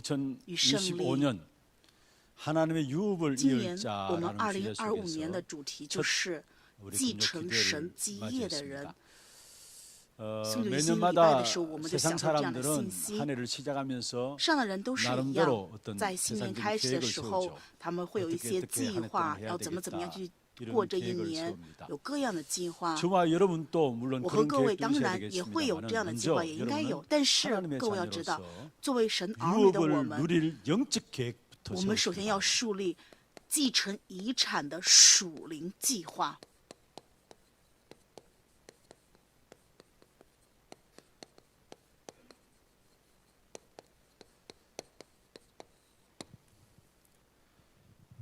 2025년 하나님의 유업을 今年我们 이을 자라는 주제 2025年的 속에서 主题就是继承神基业的人。圣主于新礼拜 매년마다 的时候，我们就 세상 想到这样的 사람들은 信息。 한 해를 시작하면서 上的人都是一样 나름대로 ， 어떤 在新年 세상적인 开始的 계획을 时候 세우죠. ，他们会有一些 어떻게 计 한 해 划， 동안 해야 要怎么 되겠다 样去 이런 过这一 계획을 年， 세웁니다. 有各样的计划。 저와 여러분도 물론 我和 그런 各位 계획도 当 있어야 然也会有 되겠습니다만 这样的计划， 먼저 也应该 여러분은 有。但是 하나님의 各位要知道， 자녀로서 作为神儿女的我 유업을 们， 누릴 영적 계획부터 我们首先 세우시기 要 바랍니다. 树立继承遗产的属灵计划。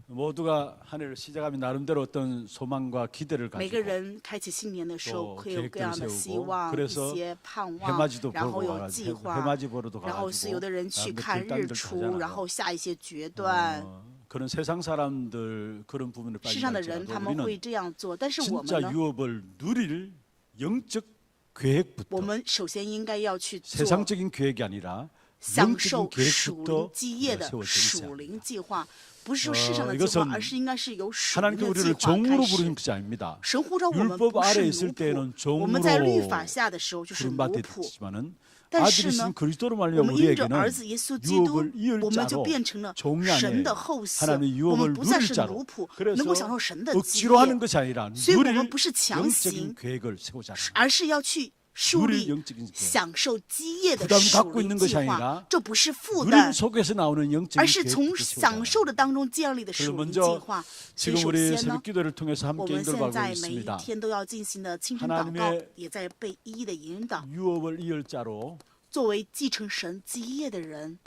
모두가 한 해를 시작하면 나름대로 어떤 소망과 기대를 每个 가지고 人开启新年的时候， 또 会有各样的希 계획들을 望、 세우고 一 그래서 些盼望， 해맞이도 然后 보러 有计 가가지고 划， 해맞이 보러도 然后是 가가지고 有的人去 나름대로 看日 결단들도 出， 하잖아요. 然后下一些决断。 그런 세상 사람들 그런 부분을 世上的人 빠지지 他 말고 们会 우리는 这样做，但是我们 진짜 呢？ 유업을 누릴 영적 我 계획부터 们首先应该要去做 세상적인 계획이 아니라 享 영적인 受属灵 계획부터 基业的 세워져 属 있어야 灵 합니다. 计划，不是说世上的计 이것은 划，而是应该是由属灵 하나님께 的计 우리를 划 종으로 开始 부르는 。 것이 아닙니다. 神呼召我们 율법 不 아래 是 있을 奴 때는 仆，我们在律 종으로 法下的时候就是奴 부름받았지만은 仆。但 아들이 是呢 신 ， 그리스도로 我 말미암아 们因着 우리에게는 儿子耶稣基督 유업을 ， 이을 我们就 자로 变成了 종이 神 안에 的后嗣， 하나님의 我们 유업을 不再 누릴 是 자로 奴仆， 그래서 能够享受神的基 억지로 하는 业， 것이 아니라 所以我们 누릴 不是强 영적인 行， 계획을 세우자. 而是要去树 누릴 立 영적인 계획. 享受基业的 부담 属 갖고 灵 있는 计 것이 划 아니라 ，这不是负担 누림 ， 속에서 나오는 而 영적인 是从 계획부터 享 세우자. 受的当中建立的 그래서 属灵计 먼저 划。所以 지금 首 우리 先呢 새벽 ， 기도를 통해서 我 함께 们现 인도하고 在每一 있습니다. 天都要进行的清晨祷告 하나님의 ，也在被一一的引导。 유업을 이을 자로 作为继承神基业的人，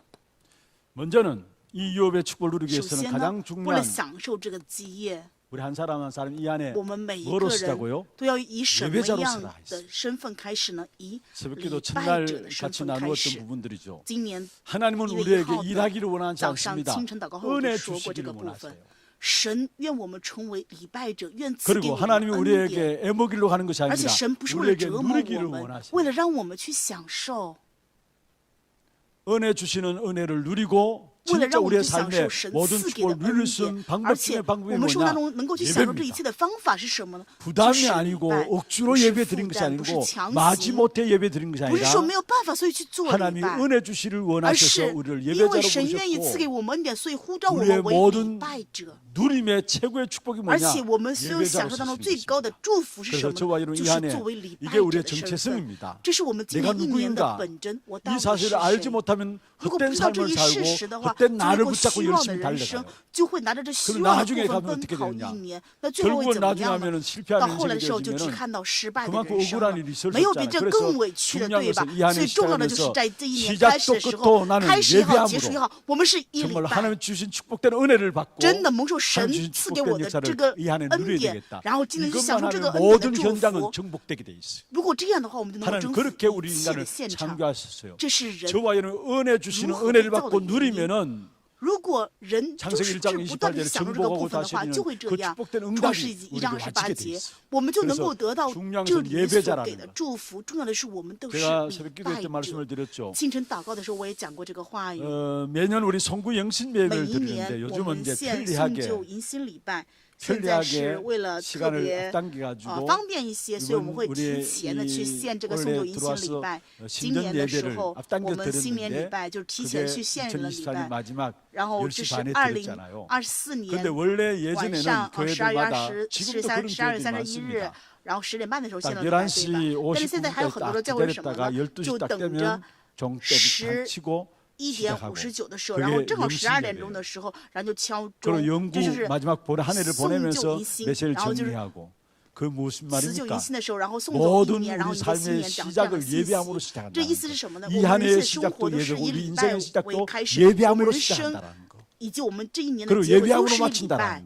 먼저는 이 유업의 축복을 누리기 首 위해서는 先 가장 呢，为了 중요한 享受这个基业， 우리 한 사람 한 사람 이 안에 我们每一 뭐로 个人 쓰자고요? 都要以什么 예배자로 样 쓰라 的身份开始呢？以 새벽기도 礼拜 첫날 者的身 같이 份开 나누었던 始。 부분들이죠. 今年 하나님은 1月1 우리에게 号的 일하기를 원하지 早上 않습니다. 清晨祷告后，我就 은혜 说过这 주시기를 个部分 원하세요. 。神愿我们成为礼拜者，愿赐给 그리고 我们 하나님이 恩典。 우리에게 애먹이려고 하는 것이 而且 아니라 神不是为了 우리에게 折磨 누리기를 我们， 원하세요. 为了让我们去享受， 은혜 주시는 은혜를 누리고 为了 진짜 让我们 우리의 去享 삶에 受神 모든 赐给的 축복을 恩 누릴 수 典 있는 而 방법 且 중에 방법이 我们生活当 뭐냐? 中能够去享受这一 예배입니다. 切的方法是什么呢？就 부담이 是礼 아니고 拜， 억지로 不是 예배 负 드린 것이 担，不是 아니고 强 마지못해 行， 예배 드린 것이 不是 아니라 说没有办法所以去做礼 하나님이 拜， 은혜 주시를 而 원하셔서 是 우리를 因为 예배자로 神愿意赐给 부르셨고 我们恩典，所以呼召我 우리의 们为 모든 礼拜者。 누림의 최고의 축복이 而 뭐냐? 且我们所有享 예배자로 受当中 쓰시는 最高的 것입니다. 祝福是什 그래서 么 저와 呢？ 여러분 就 이 是 안에 作为礼拜 이게 者 우리의 的身份。 정체성입니다. 这是我们今 내가 年一年的 누구인가? 本真。我 이 到底是 사실을 알지 谁？ 못하면 如果不 헛된 知道这 삶을 一事实 살고 的话， 헛된 做一 나를 个 붙잡고 虚妄的 열심히 人生 달려가요. ，就会拿着这虚 그럼 妄的 나중에 部分 가면 奔 어떻게 跑 되느냐? 一年，那最后会 결국은 怎么 나중에 样呢？ 하면은 到 실패하는 后来的 인생이 时候就只 되어지면은 看到失败的 그만큼 人生 억울한 了 일이 있을 ，没有 수 比 있잖아요. 这 그래서 更委屈的， 중요한 对吧 것은 이 ？ 안에 最重要的就是 시작하면서 在这一年开始的时 시작도 候 끝도 ， 나는 开始也好，结束也 예배함으로 好，我们是以礼 정말 拜。 하나님 주신 축복된 은혜를 받고 真的蒙受神 하나님 주신 赐给我 축복된 的这 역사를 个 이 안에 恩 누려야 典， 되겠다. 然后今天去享 이것만 受这个 하면 恩典的 모든 祝 현장은 福。 정복되게 돼 있어요. 如果这样的话，我们就能够 하나님 征服 그렇게 一 우리 切的 인간을 现场。 창조하셨어요. 这是人。 저와 여러분 은혜 주시는如何 은혜를 被造的 받고 原因。 누리면은 如果人就 창세기 是 1장 不断地 28절에 享受这个部 정복하고 分的话， 다시는 就会这 그 样。 축복된 创世 응답이 纪1章 우리에게 28 와지게 돼 节， 있어요. 我们就能 그래서 够得到 중요한 这 것은 里面所 예배자라는 给的 거예요. 祝福。重要的是，我们都是 제가 礼 새벽 拜 기도회 때 者。 말씀을 드렸죠. 清晨祷告的时候，我也讲过这个话语。 매년 우리 송구 영신 每 예배를 一 드리는데 年我 요즘은 们 이제 献送 편리하게 旧迎新礼拜，现在是 편리하게 为了特 시간을 别 앞당겨 가지고 方便一些，所以我们 이번 会提 우리의 前的去 이 献这个送旧 올해 迎新礼 들어와서 拜。今 신년 年的时 예배를 候，我 앞당겨 们新年礼 드렸는데 拜就提 그게 前去献了礼 2024년 拜。 마지막 然后这 10시 是 반에 2024 드렸잖아요. 근데 年 원래 晚 예전에는 上12月 교회들마다 20 지금도 12 그런 月 교회들이 31日， 많습니다. 然后10点半的时候献 딱 了礼拜，对 11시 吧？但是现在还有 50분까지 很多的 딱 教会是什么 기다렸다가 呢？ 12시 就 딱 等着 되면 종대를 치고 1点 시작하고 59的时候，然后 그게 正好 영신 12点 예배예요. 钟的时候，然后就敲 그리고 钟， 영구 这就是 마지막 한 해를 송교 보내면서 인신. 메시지를 然后就是 정리하고 그 무슨 辞旧迎 말입니까? 新的时候，然后送走一 모든 年，然后 우리 你在新 삶의 年讲这样的 시작을 信 예배함으로 息。 시작한다는 这意思是什么呢？ 거. 我 이 们 한 人 해의 生生活 시작도 都是 예배고 以 우리 礼拜 인생의 为 시작도 开始，我们 예배함으로 人生 시작한다는 거. 以及我们这一年的 그리고 结尾都 예배함으로 是以礼拜 마친다는 。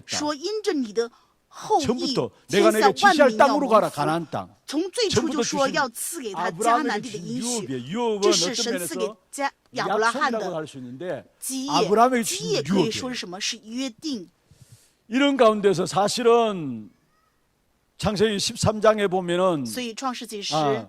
있겠다. 说因着你的后裔 처음부터 天 내가 下 내게 万 지시할 民要 땅으로 蒙 가라 福。 가나안 땅. 从最初 처음부터 就说 주신 要赐给他迦 아브라함에게 南地的 주신 应许， 유업이에요. 유업은 这是 어떤 神赐给 면에서 亚伯拉罕 약속이라고 的 할 수 있는데 基业。 아브라함에게 基 주신 业可以说 유업이에요. 是什么？是约定。 이런 가운데서 사실은 창세기 13장에 보면은 所以创世纪时 아,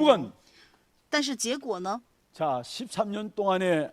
容 결국은 但是结果呢？ 자 13년 동안의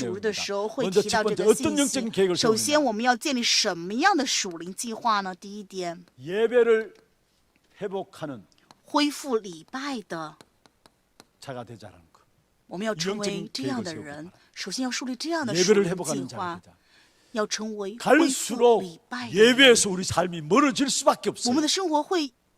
主日的 내용입니다. 时候会 먼저 提 첫 到这 번째 个 어떤 信 영적인 息。 계획을 首先， 세우느냐. 我们要建立什么样的属灵计划呢？第一点， 예배를 회복하는 恢复礼拜的， 자가 되자라는 거. 我们要成为 영적인 这样的 계획을 人 세우기 。首先要树立这样的属 예배를 灵计 회복하는 자가 划， 되자. 要成为恢复 갈수록 礼拜的人。 예배에서 우리 삶이 멀어질 수밖에 我们 없어요. 的生活会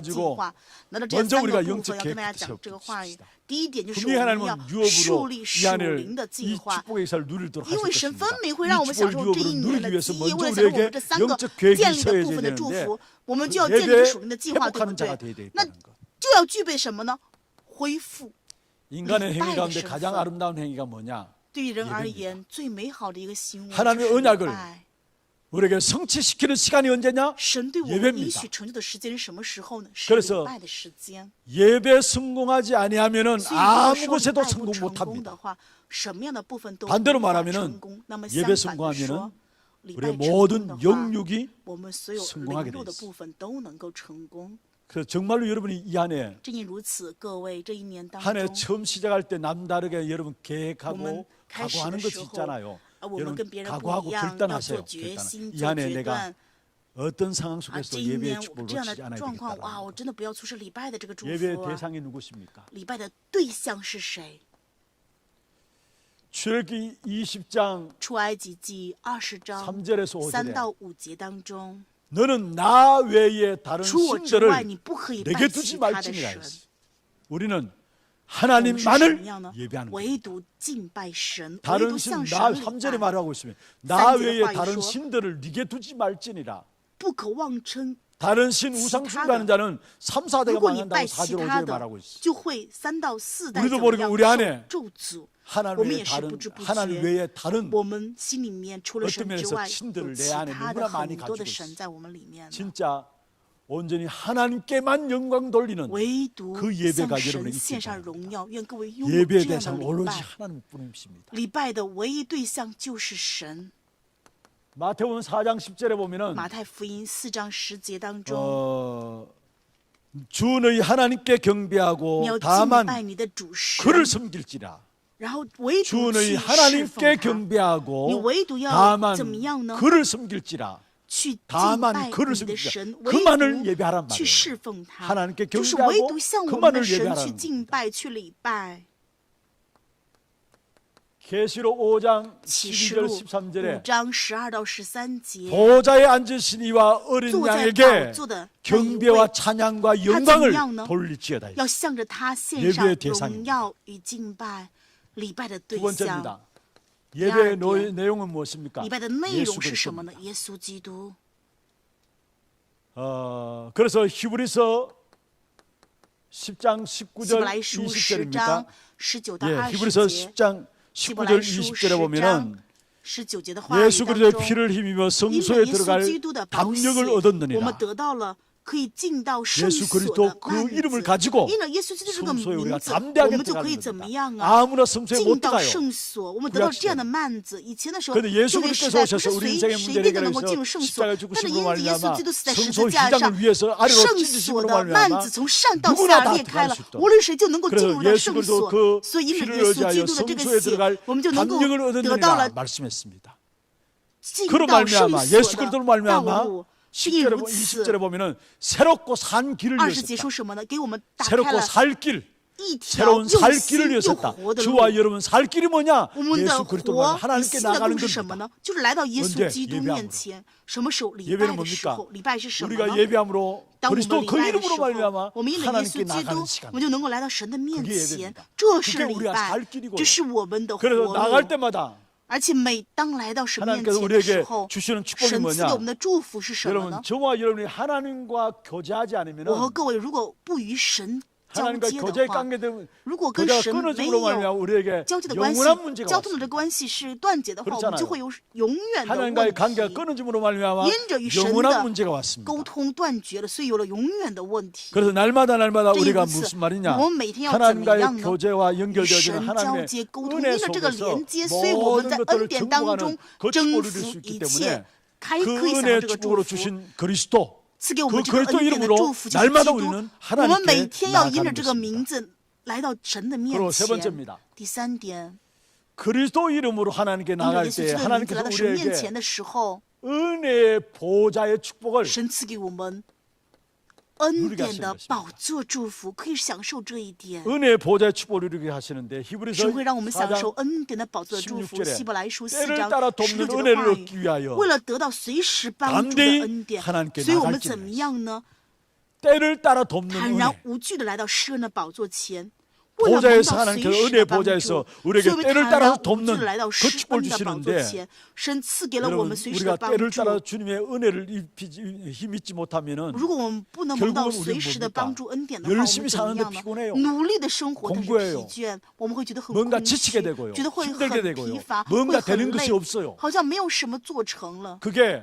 가지고 拿着这 먼저 三个 우리가 部分 영적 要跟大家 계획부터 讲这个 세우고 话语 있습니다. 。第一点就是 분명히 我们 하나님은 要 유업으로 树立 이 属 안을 灵的 이 计划， 축복의 역사를 누리도록 因为 하실 神分 것입니다. 明会让我们 이 享 축복의 受这一 유업을 年的 누리기 위해서 基业， 먼저 为了享受我们 우리에게 这三个 영적 계획이 建立的 있어야 部分的祝 되는데 福，我们 그 就要建立 예배에 属灵的计划，对不 회복하는 자가 对？ 되어야 那 되겠다는 것. 就要具备什么呢？恢复。 인간의 행위礼拜的 가운데 身 가장 份。 아름다운 행위가 뭐냐? 对于人而 예배입니다. 言，最美好的一个行为 하나님의 就是礼 언약을 拜。 우리에게 성취시키는 시간이 언제냐? 神对我们应 예배입니다. 许成就的时间是什么时候呢？是 그래서 礼拜的时间。 예배 성공하지 아니하면은 所以如果 아무 说礼 곳에도 拜不 성공 成 못 功 합니다. 的话，什么样的部分都 반대로 无法 말하면은 成功。那么 예배 相反的说， 성공하면은 礼 우리의 拜成功 모든 的话， 영육이 我们所有 성공하게 灵肉 돼 的 있어요. 部分都能够成功。 그래서 정말로 여러분이 이 한 해 正因如此，各位这一年当 한 해 中， 처음 시작할 때 남다르게 여러분 我们 계획하고 开始 각오하는 的 것이 时候， 있잖아요. 我们跟别人不 각오하고 一样，要 결단하세요. 做决 결단. 心、 이 做 한 해 决 내가 断。 어떤 상황 啊， 속에서 这一 예배의 年 축복을 这样 놓치지 的 않아야 状况，哇， 되겠다. 我真的不要错失礼拜的这个祝 예배의 福啊！ 대상이 누구십니까? 礼拜的对象是谁？ 출애굽기 20장 出埃及记20章 3절에서 3 5절에 到5节当中， 너는 나 외에 다른 除我之外， 신들을 你不可以 내게 拜 두지 其他的 말지니라 神。 했어. 우리는 我们是什么 하나님만을 样呢？ 예배하는 거예요. 唯独敬拜神，唯 다른 独 신 向 나 神 3절에 礼拜， 말하고 있으면 나 삼절의 외에 话语 다른 说 신들을 네게 두지 말지니라. 不可妄称。 다른 신 우상 숭배하는 자는 3, 4대가 如果你 망한다고 拜其 4절 他 5절에 的 말하고 있어. ，就会3到4代 우리도 怎么 모르게 样 우리 안에 受咒诅。 하나님 我们 외에 也是 다른 不知不 하나님 觉， 외에 다른 我们心里面除了 어떤 神之 면에서 外， 신들을 有 내 其 안에 他的 너무나 많이 很多 가지고 的 있어. 神在我们里面呢。 진짜 온전히 하나님께만 영광 돌리는 唯独 그 예배가 向 여러분의 神 있기를 献上 바랍니다. 荣耀，愿各位拥有 예배의 这样的 대상 礼 오로지 拜。 하나님뿐입니다. 礼拜的唯一对象就是神。 마태복음 4장 10절에 보면은 马太福音4章10节当中， 주 너희 하나님께 你 경배하고 要敬 다만 拜你的主神， 그를 섬길지라. 然后唯 주 独 너희 去侍 하나님께 奉他， 경배하고 你唯独要 다만 怎么样呢？ 그를 섬길지라. 去敬 다만 拜 그를 你的 섬길지라. 神， 그만을 唯 예배하란 独去 말이에요. 侍奉他， 하나님께 就是 경배하고 唯独向我们 그만을 的神去 예배하라는 敬 겁니다. 拜、去礼拜。 계시록 5장 启示 12절 录5 13절에 章12到13节， 보좌에 앉으신 이와 어린 坐在宝 양에게 座的那一 경배와 位， 찬양과 영광을样呢？ 돌릴지어다. 要向着他献 예배의 上 대상입니다. 荣耀与敬拜。礼拜的 두 对象， 번째입니다. 예배의 개. 내용은 무엇입니까? 礼拜的内 예수 容是什么呢？ 그리스도입니다. 耶稣基督。 그래서 히브리서 10장 希伯 19절 来书10 20절입니까? 章19到 예, 20 히브리서 节， 10장 希伯 19절 来书 20절에 10 보면은 章19节的话语 예수 当 그리스도의 中， 피를 힘입어 因 성소에 为耶稣 들어갈 基督的宝血， 담력을 我 얻었느니라. 们得到了可以进到圣 예수 所 그리스도 的 그 幔 이름을 子。 가지고 因了耶稣基督这个 성소에 名 우리가 字，我 담대하게 们就可以怎么 들어가는 样 겁니다. 啊？ 아무나 성소에 进 못 到 들어가요. 圣所，我们得到这样的幔子。以前的时候， 그런데 예수 旧约时 그리스도께서 代不是 오셔서 우리 随 인생의 随 문제를 便就能够进 해결해서 入圣所， 십자가에 但是 죽으심으로 因为耶稣 말미암아 基督死在十 성소 字架上， 휘장을 위해서 아래로 圣所 찢으심으로 的 말미암아 幔子从上到 누구나 下 다 裂开 들어갈 了 수 ， 있도록 无论谁就能够进 그래서 入到 예수 圣 그리스도 所。 그 所以因着 피를 耶稣基 의지하여 督的这个 성소에 血， 들어갈 我们就能够 담력을 得到 얻었느니라 了 말씀했습니다. 进 그로 到圣 말미암아 所 예수 的 그리스도로 道 말미암아 路。因 10절에 如此， 20절에 보면은 새롭고 산 길을 20节 열었다. 说什么呢？给我们打开 새롭고 了 살 길, 一条 새로운 又 살 新 길을 又 열었다. 活的路。 주와 여러분 살 길이 뭐냐? 我们的 예수 그리스도로 活 말미암아 与 하나님께 新的 나가는 路是什么 겁니다. 呢？就是来到耶稣 언제 基督 예배함으로 面前。什么时候？礼 예배는 拜的时 뭡니까? 候。礼拜是什么呢？ 우리가 예배함으로 当我们 그리스도 礼 그 拜的时 이름으로 候， 말미암아 我们因着耶稣 하나님께 基督 나가는 ，我 시간. 们就能够来到神的面 그게 前 예배입니다. 。这是 그게 礼 우리가 拜 살 길이고요. ，这是我们的活 그래서 路。 나갈 때마다 而且每当来到神面 하나님께서 前的时 우리에게 候， 주시는 축복이 神赐给 뭐냐? 我们的祝福是什么 여러분 呢？ 저와 여러분이 하나님과 교제하지 我和 않으면 各位如果不与神交 하나님과 接 교제에 的话， 깡게 되면 如果跟 교제가 神没 끊어짐으로 말미암아 有 우리에게 交接的关系 영원한 ， 문제가 交通的这 왔습니다. 关系是断绝的话，我们 그렇잖아요 就会有永远的 하나님과의 问 관계가 题。 끊어짐으로 말미암아 因着与神 영원한 的 문제가 왔습니다. 沟通断绝了，所以有了永远的问题。 그래서 날마다 这 우리가 因此 무슨 말이냐? 我们每天要怎么样 하나님과의 呢？ 교제와 与 연결되어지는 神交 하나님의 接沟通， 은혜 因着这个 속에서 连接，所以我们在 모든 恩 것들을 典当中 정복하는 그 征 축복을 服 누릴 수 있기 一切， 때문에 可 그 以享受 은혜의 这个祝 축복으로 福。 주신 그리스도 赐给我 그 们这个 그리스도 恩典的 이름으로 祝福就是基 날마다 督。 우리는 我们每 하나님께 天要因着 나아가는 这个 것입니다. 名字来到神的面 그리고 세 前。 번째입니다. 第三点， 그리스도 이름으로 하나님께 因着 나갈 耶稣基 때 督的名字来 하나님께서 到神面 우리에게 前的时候， 은혜의 보좌의 축복을 神赐给我们恩 누리게 典的 하시는 宝座祝福，可以享受这一点。 은혜의 보좌의 축복을 누리게 하시는데 神 히브리서 会让我们享受 4장 恩典的宝座的祝福。 16节希伯来书4 때를 章 따라 16 돕는 节的 은혜를 话 얻기 语， 위하여 为了得到随时帮助的 담대히 恩典， 하나님께 所以我们 나갈지니라 怎么样呢？ 때를 따라 돕는 坦 은혜 然无惧的来到施恩的宝座前，为了蒙 보좌에서 到 하나님께서 随时 은혜의 的帮助， 보좌에서 所 우리에게 以我们 때를 坦 따라서 然无惧 돕는 的来到 그 施 축복을 恩的宝座 주시는데 前，神赐给了我 여러분 们随时的 우리가 帮 때를 助。 따라 주님의 은혜를 힘입지 못하면은 如果我们不能蒙到 결국은 随 우리는 时的 뭡니까? 帮助恩典的话，我们 열심히 怎么 사는데 样呢？ 피곤해요. 努力的生活，但是 공부해요. 疲倦，我们会觉得很 뭔가 空 지치게 虚， 되고요. 觉得会 힘들게 很 되고요. 疲乏， 뭔가 会很 되는 累 것이 ， 없어요. 好像没有什么做成了。 그게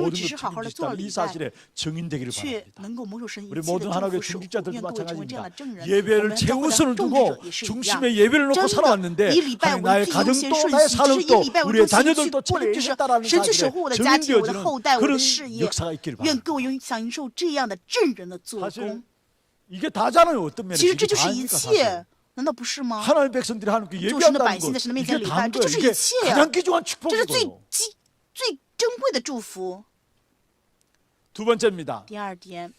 모든 걸 只是好好的做 책임지시다는 了 이 礼拜， 사실에 증인되기를 却 바랍니다. 能够蒙受神一 우리 切的 모든 祝 하나님의 福时候， 중직자들도 愿都成为这样 마찬가지입니다. 的证人。我 예배를 们教会的 최우선을 众职 두고 者也是一样， 중심에 예배를 놓고 真的 살아왔는데 以礼拜 하나님 为 나의 最优先 가정도 顺 나의 序，只是以 사역도 礼拜为 우리의 中心去 자녀들도 过的人生， 책임지겠다라는 神去守 사실에 护我的家庭、我的 증인되어지는 后代、我的 그런 事业， 역사가 있기를 愿 바랍니다. 各位享受这样的证人的做 사실 工。 이게 다잖아요. 어떤 其实 면에서 这 이게 就是一 다니까 切 사실. 难道不是吗？ 하나님의 백성들이 하나님께 做神的 예배한다는 百姓在 것, 神的面前 이게 礼 다 拜， 한 这 거예요. 就是一 이게 切， 가장 귀중한 这是最 축복이고요. 珍贵的祝福。 두 번째입니다. 第二点，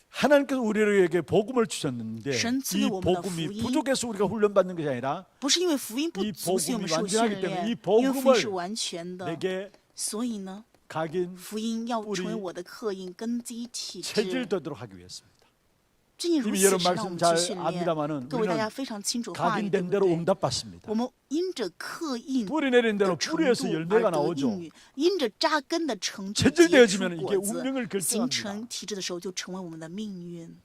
하나님께서 우리에게 복음을 주셨는데 神赐给 이 我们的 복음이 福音 부족해서 우리가 훈련받는 것이 아니라 不是因为福音不 이 足，所以我们 복음이 受训 완전하기 때문에 练， 이 因为福音是 복음을 完全的， 내게 所以呢， 각인 福音要 뿌리 成为我的刻印根基体质。 체질되도록 하기 위해서입니다. 正因如 이미 此， 여러분 是让我 말씀 们 잘 去训练。 압니다만은 各位大家 우리는 非常清楚话语，对 각인된 不 대로 对？ 응답받습니다. 我们因着刻印 뿌리 내린 的 대로 程 뿌리에서 度 열매가 而得 나오죠. 应允，因着扎根的程度 체질되어지면 结 이게 出果子， 운명을 形 결정합니다. 成体质的时候，就成为我们的命运。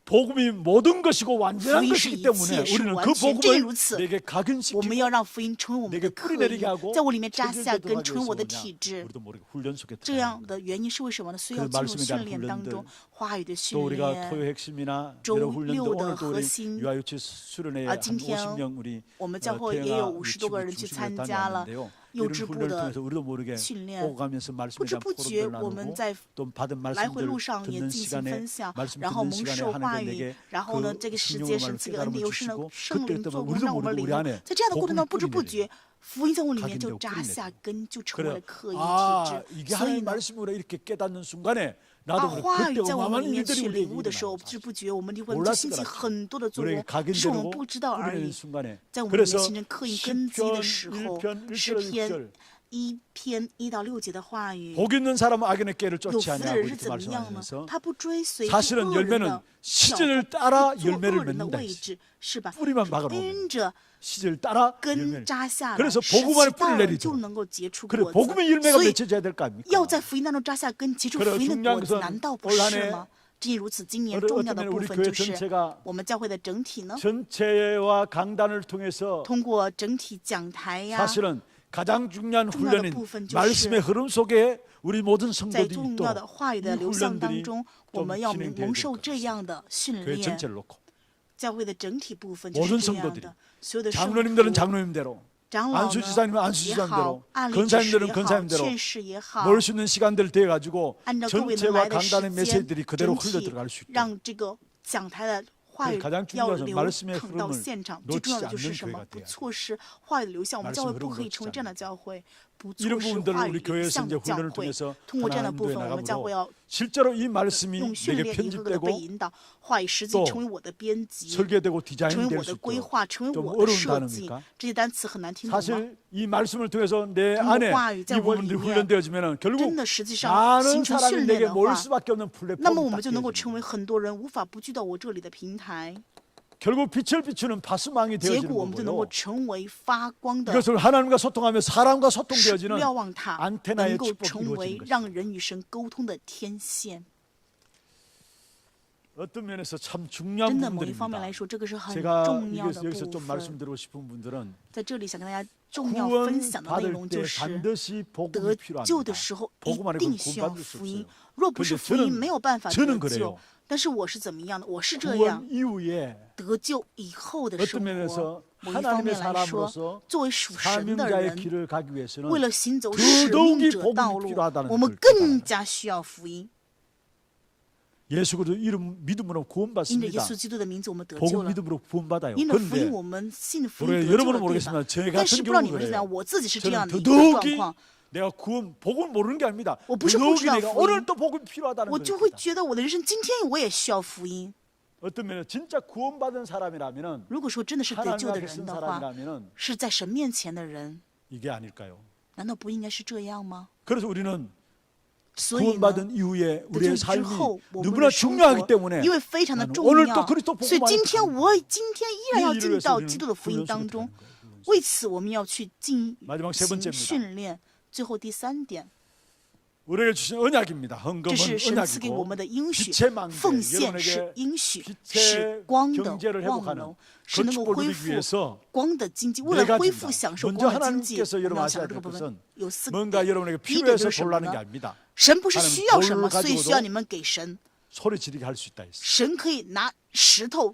복음이 모든 것이고 완전한 복음이 것이기 때문에 이치에 우리는 그 完全，正因如 복음을 此， 내게 我 각인시키고 们要让福音成为我们的 내게 刻 뿌리 印 내리게 ， 하고 在我里面扎下 체질되도록 根， 하기 成为我的 위해서 体质。 우리도 모르게 훈련 속에 这 들어가는 样的原因是为什么呢？需要 그 进入 말씀에 대한 训练当中 훈련들 ，话语的 또 训 우리가 练。 토요 핵심이나 조 여러 훈련도 육的 오늘도 우리 核心 유아유치 수련회에 한 今天 50명 우리 我们教会也有 태영아 50多个人去 유치부 参 중심으로 加了 다녀왔는데요. 幼 이런 稚部 훈련을 的 통해서 우리도 모르게 训练。 오가면서 不 말씀에 知 대한 不觉， 포럼을 我们 나누고 在 또 받은 来回 말씀들 路上也 듣는 进行 시간에 分享， 말씀 然后 듣는 蒙受 시간에 话 하나님께 语 내게 ，然后呢， 그 这个时 성령의 间 말로 神赐给恩典， 깨달음을 又是呢 주시고 圣 그때 灵做 때문에 工 우리도 让我们 모르게 领 우리 悟。 안에 在这样的过程当 복음이 中，不知不 뿌리 觉，福音在我里面 각인되고 就扎 뿌리 下 내리고 根，就成为 그래 了刻印 아 体质。 이게 所以 하나님 呢， 말씀으로 이렇게 깨닫는 순간에 把 나도 모르게 话语 그때 在我们 어마어마한 里面 일들이 去 우리에게 领悟的时候，不知不觉我们就会 몰랐을 兴起 거라죠. 很多的作 우리에게 用，只是我们 각인되고 不知道而 뿌리내는 已。 순간에 在我们里面 그래서 形成刻印根基的 10편 时候， 1편 诗 1절 篇 6절 1篇1到6节的话语。 복 있는 사람은 악인의 깨를 有 쫓지 福的 아니하고 人是 이렇게 怎么样呢？ 말씀하시면서 他不追随 사실은 恶人 열매는 的 시즌을 따라 做恶 열매를 人的 맺는다 位 했어요. 置，是吧？ 뿌리만 박아놓으면 因着 시즌을 따라 根 열매를 扎下来， 그래서 时 복음 안에 期到 뿌리를 了 내리죠. 就能够结出 그래 果子。 복음의 열매가 所以 맺혀져야 될 거 아닙니까? 要在福音当中扎下根，结出 그래 福音的 중요한 果子， 것은 难道不 올 是 한해 吗？正因如此，今年 어떤 重要的 면에 部 우리 分 교회 就是 전체가 我们教会的整体呢， 전체와 강단을 통해서 通过整体讲台呀， 사실은 가장 중요한 중요한 훈련인 부분 就是 말씀의 흐름 속에 우리 모든 在 성도들이 重 또 要的话语的 이 流向当 훈련들이 中，我 좀 们要 진행돼야 蒙 될 受 것 这 같습니다. 样的训 교회 练。 전체를 놓고 教会的整体部分就 모든 是这样 성도들이 的，所有的圣 장로님들은 徒 장로님대로 长老 안수 지사님은 呢 안수 也好 지사님대로 ，按立执事 권사님들은 也好， 권사님대로 劝士也好， 모일 수 있는 시간들 되어 가지고 按照各位能 전체와 来的时 강단의 间， 메시지들이 그대로 整 흘러 体 들어갈 수 있도록 让这个讲台的话语 가장 要 중요한 것은 流 말씀의 淌到 흐름을 现场。最重要的 놓치지 就是 않는 什么？ 교회가 不 돼야 错失话语的流向。我们教会 말씀의 不可以 흐름을 成为这样的 놓치지 教会，不 이런 错失 부분들을 话语 우리 流 교회에서 向 이제 的教 훈련을 会。 통해서 通过这样的 하나님 部 교회 分，我们教会 나가므로 要 실제로 이 말씀이 用训 내게 练一个个的被 편집되고 引导，话语实际 또 成为我的编辑， 설계되고 成为 디자인될 我 수 的规 있도록 划，成为 좀 我的 어려운 设计。 단어입니까? 这些单词很难听懂吗？ 사실 이 말씀을 통해서 내 通过 안에 话语 이 在我里 부분들이 面， 훈련되어지면 真 결국 的实际上 많은 形成 사람이 训练 내게 的 모일 话， 수밖에 없는 那么 플랫폼이 我 딱 们就能够成为 되어집니다. 很多人无法不聚到我这里的平台。 결국 빛을 비추는 파수망이 结 되어지는 果我们就能够 거고요. 成为发光的 이것을 하나님과 소통하며 사람과 소통되어지는 瞭望塔， 안테나의 能够 축복이 成为 이루어지는 让 것입니다. 人与神沟通的天线。 어떤 면에서 참 중요한 真的，某一方面 부분들입니다. 来说，这个是很 제가 重要的 여기서 部 좀 分。 말씀드리고 싶은 분들은 在这里想跟大家重要分 구원 享的内 받을 容 때 就是， 반드시 복음이 得救 필요합니다. 的时候 복음 一 안에 定 구원 需要 받을 수 福音 없어요. 。若不是 근데 福音， 저는 没有办法 저는 得救 그래요. 。但是我是怎么样的？我是这样， 구원 이후에 得救以后的 어떤 生活。 면에서 某一方面 하나님의 来说， 사람으로서 作为属神的 사명자의 人， 길을 가기 위해서는 为了行走使 더더욱이 命者 복음이 道路， 필요하다는 我们 걸 更 깨달아요. 加需要福音。 예수 그리스도 이름 믿음으로 因着耶 구원받습니다. 稣基督的名字，我们得救 복음 了。 믿음으로 구원받아요. 因着福音， 그런데 我们信福音 모르겠 得救 여러분은 了，对吧 모르겠지만 ？ 제 但是 같은 不知道你 경우는 们是怎样， 그래요. 我自己是这样 저는 的一个状 더더욱이 况， 내가 구원 복음을 모르는 게 아닙니다. 我不是不 더더욱이 知道 내가 福音， 오늘 또 복음이 필요하다는 我就会 겁니다. 觉得我的人生今天我也需要福音。 어떤 면에 진짜 구원받은 사람이라면은 如果说真的是得救 하나님 的 앞에 人 쓴 的话， 사람이라면은 是在神面前的人， 이게 아닐까요? 难道不应该是这样吗？ 그래서 우리는 所以呢， 구원받은 이후에 得救 우리의 之 삶이 后，我们 너무나 的生 중요하기 活 때문에 因为非常的 나는 重 오늘 要 또 그리스도 ，所以 복음 今 안에 天依然要 이 进 일을 到 위해서 基督的福音 훈련 当 속에 中 들어가는 거예요. 为此，我们要去进 마지막 세 行 번째입니다. 训练。最后第三点， 우리에게 주신 언약입니다. 这 헌금은 是神赐给我 언약이고 们的应许 빛의 ， 망대 奉献是 여러분에게 应许， 빛의 是光的 경제를 望 회복하는 楼，是 그 能够 축복을 恢 누리기 复 위해서 光的经济。为 네 了恢 가지입니다. 复享受 먼저 光的经济， 하나님께서 我们 여러분 要 아셔야 想这 될 个部分 것은 有4 뭔가 点。 여러분에게 第一点就 필요해서 是什么 달라는 게 呢？ 아닙니다. 神不是需要什么， 하나님은 所以 돌을 需要你们给神。 소리 지르게 할 수 있다 했어요. 神可以拿石头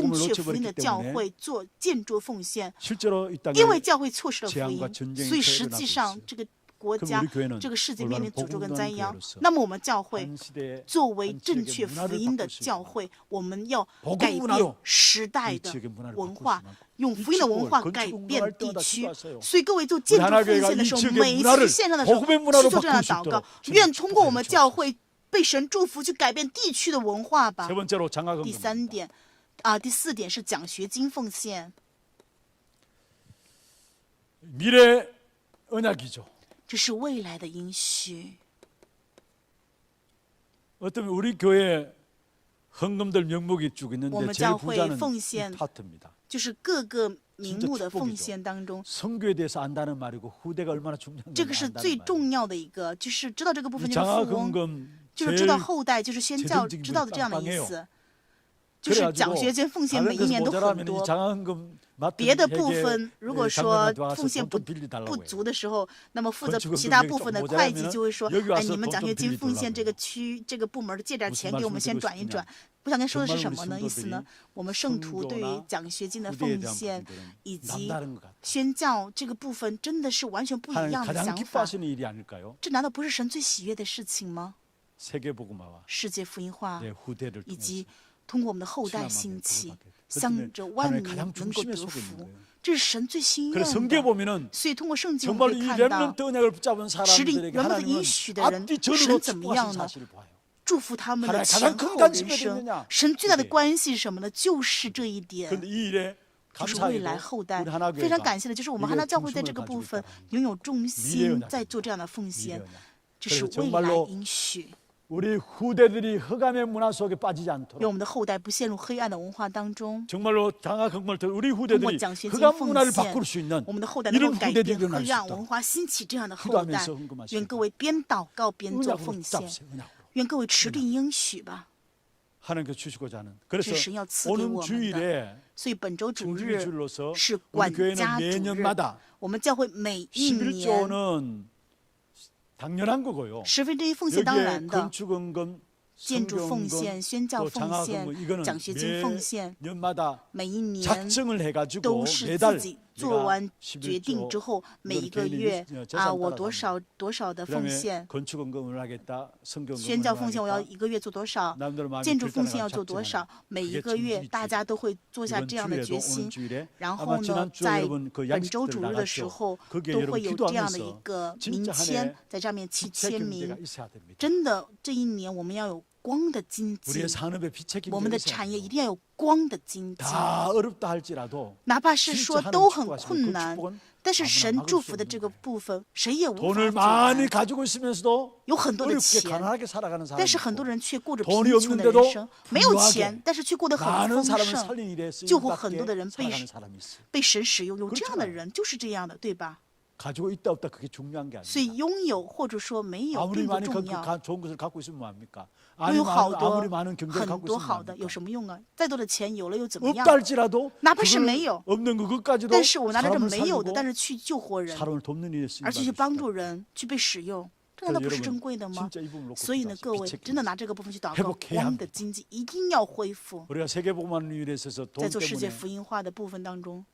正 복음을 确福音的 놓쳐버렸기 教 때문에 会做建筑奉献， 실제로 이 땅에 因为教会错失了福音 재앙과 ， 전쟁이 所以实 일어나고 际上 있어요. 这个国家 그럼 우리 교회는 这个世界面临 올바른 诅咒跟 복음 灾殃 교회로서 ，那么我们教会 한 시대의 作为 한 正 지역의 确福 문화를 音的 바꿀 수 教 있고 会，我们要 복음 改变 문화로 时代 이 的 지역의 문화를 文 바꿀 化 수 있는 ，用福音的文化 건축을 改 건축 变 운동할 地 때마다 区 기도하세요. 。所以各位做建筑 우리 奉 하나교회가 献的 이 时候， 지역의 每一次 문화를 去献上的时候， 복음의 去 문화로 做这样 바꿀 的 수 祷告 있도록 ，愿通过我们 축복하여 教 주옵소서. 会被神祝福，去改变地区的文化吧 세 。 번째로 第 장학금. 三点，第四点是奖学金奉献， 미래 언약이죠. 这是未来的应许。 어떤 우리 교회 헌금들 명목이 쭉 있는데 我们 제일 教会 부자는 奉献 이 파트입니다. 就是各个名目的 진짜 奉 축복이죠. 献当中， 선교에 대해서 안다는 말이고 후대가 얼마나 중요한가 这个是最 안다는 말이에요. 重要的一个，就是知道这个部分 이 就是富翁， 장학금 就是知道 제일 后代就是宣教 재정적인 知道的这样的意 빵빵해요. 思，就是奖学金奉献每 다른 一 데서 年都很 모자라면 이 多。 장학금 맡은 别的部 회계 分如果 장관한테 说 와서 奉献 돈 不 좀 빌려달라고 不 해요. 足的时候，那么负责 건축은 其他 금액이 部分的 좀 会计 모자라면은 就会说， 여기 哎， 와서 你们 돈 奖 좀 学金奉献 빌려달라고 这个 해요. 区这个部门借点 무슨 钱给我们 말씀을 先 드리고 转一转 싶으냐 。不想跟说的是 정말로 什 우리 么呢？意思呢 성도들이 ，我们圣徒对于 성교나 奖学金的 후대에 奉 대한 献 부분들은 以及 남다른 것 같아요. 宣教这个部分，真的是完全不一 하나님 样的 가장 想法。 기뻐하시는 일이 아닐까요? 这难道不是神最喜悦的事情吗？ 세계복음화와 世界福音化 내 후대를 以 통해서 及通过我们的后代 천하만민이 兴起， 복음받게. 向着万 하나님 民 가장 能够 중심에 得 속에 있는 福 거예요. ，这是神最心 그래서 愿 성경에 的。 보면은 所以通过圣经我们 정말로 可以 이 看到， 렘넌트 언약을 붙잡은 实力 사람들에게 人们的 하나님은 应许的人， 앞뒤 전으로 神怎么样 축복하신 呢？ 사실을 봐요. 祝福他们的 하나님 前 가장 큰 后 관심이 人生 어디있느냐 。神最大的 후대 关系是什么呢？就是这一点。 그런데 이 일에 就是未 감사하게도 来后代 우리 하나 非常 교회가 感谢的，就是我们 이게 哈拿教会在 중심을 这个 가지고 部分 있다는 拥有重 미래의 心 언약 在做这样的奉 미래 献， 언약. 这是 그래서 未来 정말로 应许， 우리 후대들이 흑암의 문화 속에 빠지지 让 않도록 我们的后代不陷入黑暗的文化当中。 정말로 장학금을 우리 通过 후대들이 奖学金 흑암 奉 문화를 献 바꿀 수 있는 我们的后代能 이런 够改 후대들이 变 일어날 黑 수 暗文 있도록 化，兴起这样的后 기도하면서 代。 헌금하시고 愿各位边祷告边做 언약으로 奉献， 붙잡으세요. 언약으로. 愿各位持定应许吧。 하나님께 주시고자 하는 这 그래서 是神要赐给 오는 我们的。 주일에 所以本周主 중직의 日 주일로서 是 우리 管 교회는 家主日， 매년마다 我们教会每一年 11조는 당연한 거고요. 1/10奉献当 여기에 然的， 건축헌금, 建筑奉献、 성경헌금, 宣教 또 奉献 장학헌금 、 이거는 奖学金奉献， 매년마다 每一年 작정을 해가지고 都是 매달 自己做完 내가 决定之 11조 后，每一个 이건 月 개인의 재산 我 따라서 多少多少的奉 그다음에 献， 건축헌금을 하겠다, 宣 성경헌금을 教奉献我要 하겠다. 一个月做多少， 남들 마음이 建筑奉献 결단하고 要做多 작정하는 少，每一 그게 个月 중직이 大家都会做下 이번 这样的 주일에도 决心 오는 。 주일에 然 아마 后呢， 지난주에 在 여러분 그 本周 양식들 主日的时 나갔죠. 候， 거기에 都 여러분 会有这样的一 기도하면서 个名 진짜 한 签 해 在上面去 빛의 签 경제가 名。 있어야 됩니다. 真的，这一年我们要有光的经济 우리의 ， 산업에 빛의 我们 경제가 的 있어야 产业 돼요. 一定要有光的经济。 다 어렵다 할지라도 哪怕是 진짜 说 하나님 都很 축복하시면 困 그 难， 축복은 但是 아무나 神 막을 祝 수 福的 없는 这个 거예요. 部分，谁也无法 돈을 阻 많이 拦。 가지고 있으면서도 有很多的 어렵게 钱， 가난하게 살아가는 但 사람이 是很多 있고 人却过着 돈이 贫穷的 없는데도 人生，没有 부유하게 钱，但是却过得很 많은 丰 사람을 盛， 살린 일에 救活很多的 쓰임받게 人，被 살아가는 사람이 있어요. 被神使用。有这样的 그렇잖아요 人就是这样的，对吧？ 가지고 있다 없다 그게 중요한 게 所以 아닙니다. 拥有或者说没有 아무리 并不 많이 重要。 좋은 것을 갖고 있으면 뭐합니까? 拥有好多 아무리 많은 경제를 很 갖고 多 있으면 好的有 뭐합니까? 什么用啊？再多的钱有了又怎么样 없다 ？ 할지라도 哪怕是 그걸 没有， 없는 그것까지도 但是我拿着这 사람을 没有的， 살리고 但是去救活人， 사람을 돕는 일에 쓰임 而且去帮助人，去被使用，这难道不是 여러분 珍贵的吗？ 진짜 이 부분 놓고 所以呢， 기도하세요. 各位 빛의 真的 경제. 拿这个部分去祷告， 회복해야 光 합니다. 的经济一定要恢复。 우리가 세계복음화를 위해서 在 돈 做世界 때문에 福音化的部分当中，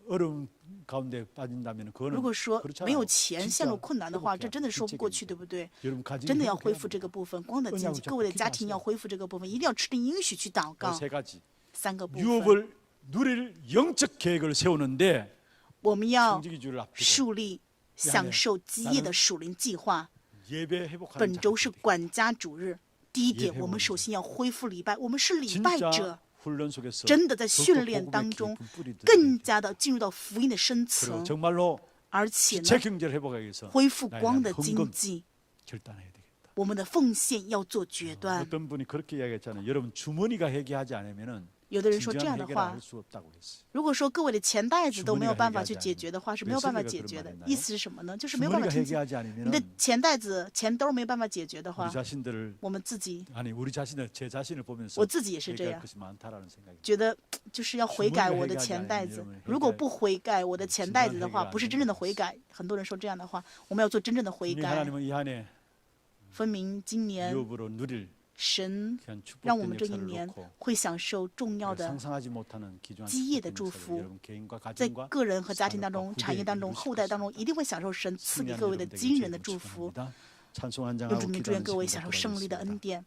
어려움 가운데 빠진다면 如 그거는 果说 그렇잖아요. 没有钱 진짜 陷入困难的话， 회복해야 这真的 합니다. 说不 빛의 过去， 경제. 对不对？ 여러분 가진 真的 일 要 회복해야 恢复这 합니다. 个部分，光的经济， 언약을 各位的 잡고 家庭要 기도하세요. 恢复这个部分，一定要持定应许去祷告。 세 가지 三个部分， 유업을 누릴 영적 계획을 세우는데 我们要 성직기주를 앞두고 树立享受基业的属灵计划。 예배 회복하는 本周是 자들이 管家主日，第一点， 예배원이죠 我们首先要恢复礼拜，我们是礼拜 진짜 者， 훈련 속에서 真的在 결코 训练 복음의 当中 깊은 뿌리들을 更加的进入到福音的深 그리고 层， 정말로 而且 빛의 呢， 경제를 회복하기 위해서 恢复 나의 光的 헌금 经济， 결단해야 되겠다. 我们的奉献要做决断。 어떤 분이 그렇게 이야기했잖아요. 여러분 주머니가 회개하지 않으면은 有的人说这 진정한 样的 해결을 话 할 ， 수 없다고 했어요. 如果说各位的钱袋子都没有办法去 주머니가 解决的话，是 회개하지 没有办法 않으면 解决的 왜 。意思是什么呢？就是没有办法 주머니가 清洁。 회개하지 你的 않으면은 钱袋子、钱兜没办法解决的 우리 话， 자신들을 我们自己， 아니 우리 자신을 제 자신을 보면서 我自己也是这 회개할 样， 것이 많다라는 생각이 觉得就是要悔改我的钱袋子。如果不悔改我的钱袋子的话，不是真正的悔改。很多人说这样的话，我们要做真正的悔 이미 改。 하나님은 이 한 해 分明今年 유업으로 누릴 神让我们这一年会享受重要的基业的祝福，在个人和家庭当中、产业当中、后代当中，一定会享受神赐给各位的惊人的祝福。愿主名祝愿各位享受胜利的恩典。